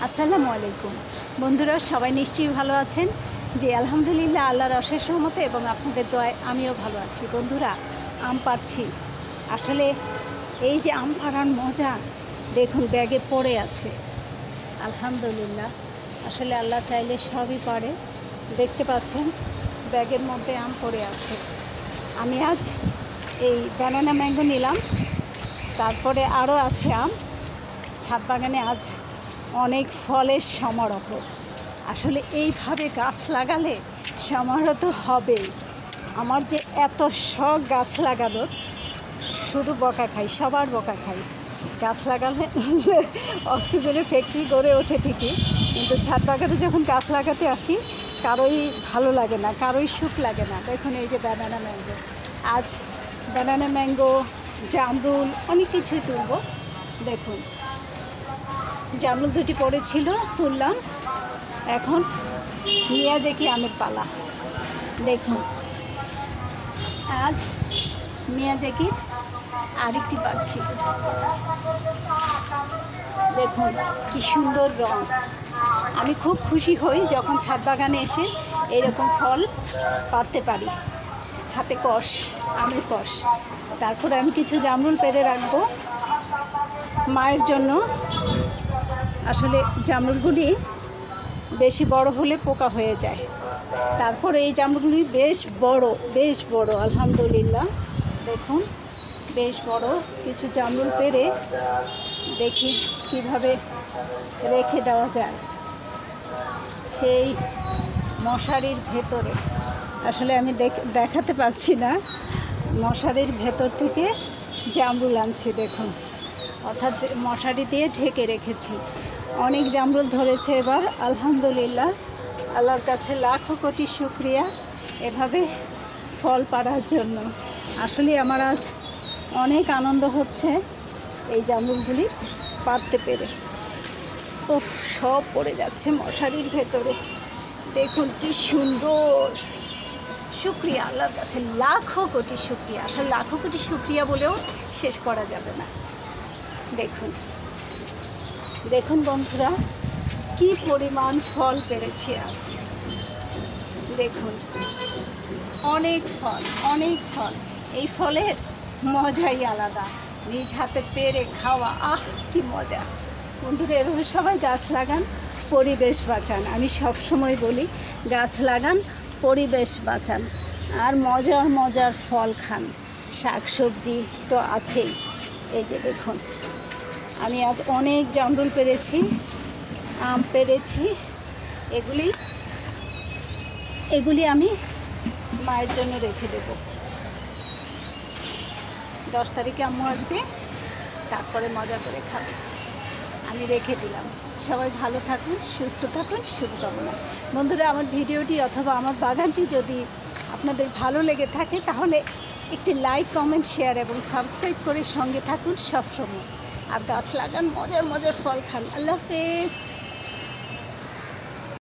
আসসালামু আলাইকুম বন্ধুরা, সবাই নিশ্চয়ই ভালো আছেন। যে আলহামদুলিল্লাহ, আল্লাহর অশেষ রহমতে এবং আপনাদের দোয়ায় আমিও ভালো আছি। বন্ধুরা, আম পাড়ছি। আসলে এই যে আম পাড়ার মজা দেখুন, ব্যাগে পড়ে আছে। আলহামদুলিল্লাহ, আসলে আল্লাহ চাইলে সবই পারে। দেখতে পাচ্ছেন ব্যাগের মধ্যে আম পড়ে আছে। আমি আজ এই ব্যানানা ম্যাঙ্গো নিলাম, তারপরে আরও আছে আম। ছাদ বাগানে আজ অনেক ফলের সমারোহ। আসলে এইভাবে গাছ লাগালে সমারোহ তো হবেই। আমার যে এত শখ গাছ লাগানোর, শুধু বকা খাই, সবার বকা খাই। গাছ লাগালে অক্সিজেনের ফ্যাক্টরি গড়ে ওঠে ঠিকই, কিন্তু ছাদ বাগানে যখন গাছ লাগাতে আসি কারোই ভালো লাগে না, কারোই সুখ লাগে না। দেখুন এই যে ব্যানানা ম্যাঙ্গো, আজ ব্যানানা ম্যাঙ্গো, জামরুল, অনেক কিছুই তুলব। দেখুন জামরুল দুটি পড়েছিল, তুললাম। এখন মিয়াজাকি আমের পালা। দেখুন আজ মিয়াজাকির আরেকটি পাচ্ছি। দেখুন কি সুন্দর রং। আমি খুব খুশি হই যখন ছাদ বাগানে এসে এরকম ফল পাড়তে পারি। হাতে কষ, আমের কষ। তারপরে আমি কিছু জামরুল পেড়ে রাখবো মায়ের জন্য। আসলে জামরুলগুলি বেশি বড় হলে পোকা হয়ে যায়। তারপরে এই জামরুলগুলি বেশ বড় আলহামদুলিল্লাহ। দেখুন বেশ বড় কিছু জামরুল পেড়ে দেখি কিভাবে রেখে দেওয়া যায় সেই মশারির ভেতরে। আসলে আমি দেখাতে পারছি না, মশারির ভেতর থেকে জামরুল আনছি। দেখুন, অর্থাৎ মশারি দিয়ে ঢেকে রেখেছি। অনেক জামরুল ধরেছে এবার আলহামদুলিল্লাহ। আল্লাহর কাছে লাখো কোটি শুকরিয়া এভাবে ফল পাড়ার জন্য। আসলে আমার আজ অনেক আনন্দ হচ্ছে এই জামরুলগুলি পাড়তে পেরে। উফ, সব পড়ে যাচ্ছে মশারির ভেতরে। দেখুন কি সুন্দর। শুকরিয়া আল্লাহর কাছে, লাখো কোটি শুকরিয়া। আসলে লাখো কোটি শুকরিয়া বলেও শেষ করা যাবে না। দেখুন দেখুন বন্ধুরা, কি পরিমাণ ফল পেরেছি আজ। দেখুন অনেক ফল। এই ফলের মজাই আলাদা। নিজ হাতে পেরে খাওয়া, আহ কি মজা। বন্ধুরা, এভাবে সবাই গাছ লাগান, পরিবেশ বাঁচান। আমি সব সময় বলি গাছ লাগান, পরিবেশ বাঁচান, আর মজার ফল খান। শাক সবজি তো আছেই। এই যে দেখুন, আমি আজ অনেক জামরুল পেরেছি, আম পেরেছি। এগুলি আমি মায়ের জন্য রেখে দেব। 10 তারিখে আম্মু আসবে, তারপরে মজা করে খাবে। আমি রেখে দিলাম। সবাই ভালো থাকুন, সুস্থ থাকুন, শুভকামনা। বন্ধুরা, আমার ভিডিওটি অথবা আমার বাগানটি যদি আপনাদের ভালো লেগে থাকে তাহলে একটি লাইক, কমেন্ট, শেয়ার এবং সাবস্ক্রাইব করে সঙ্গে থাকুন সবসময়। আর গাছ লাগান, মজার ফল খান। আল্লাহ হাফেজ।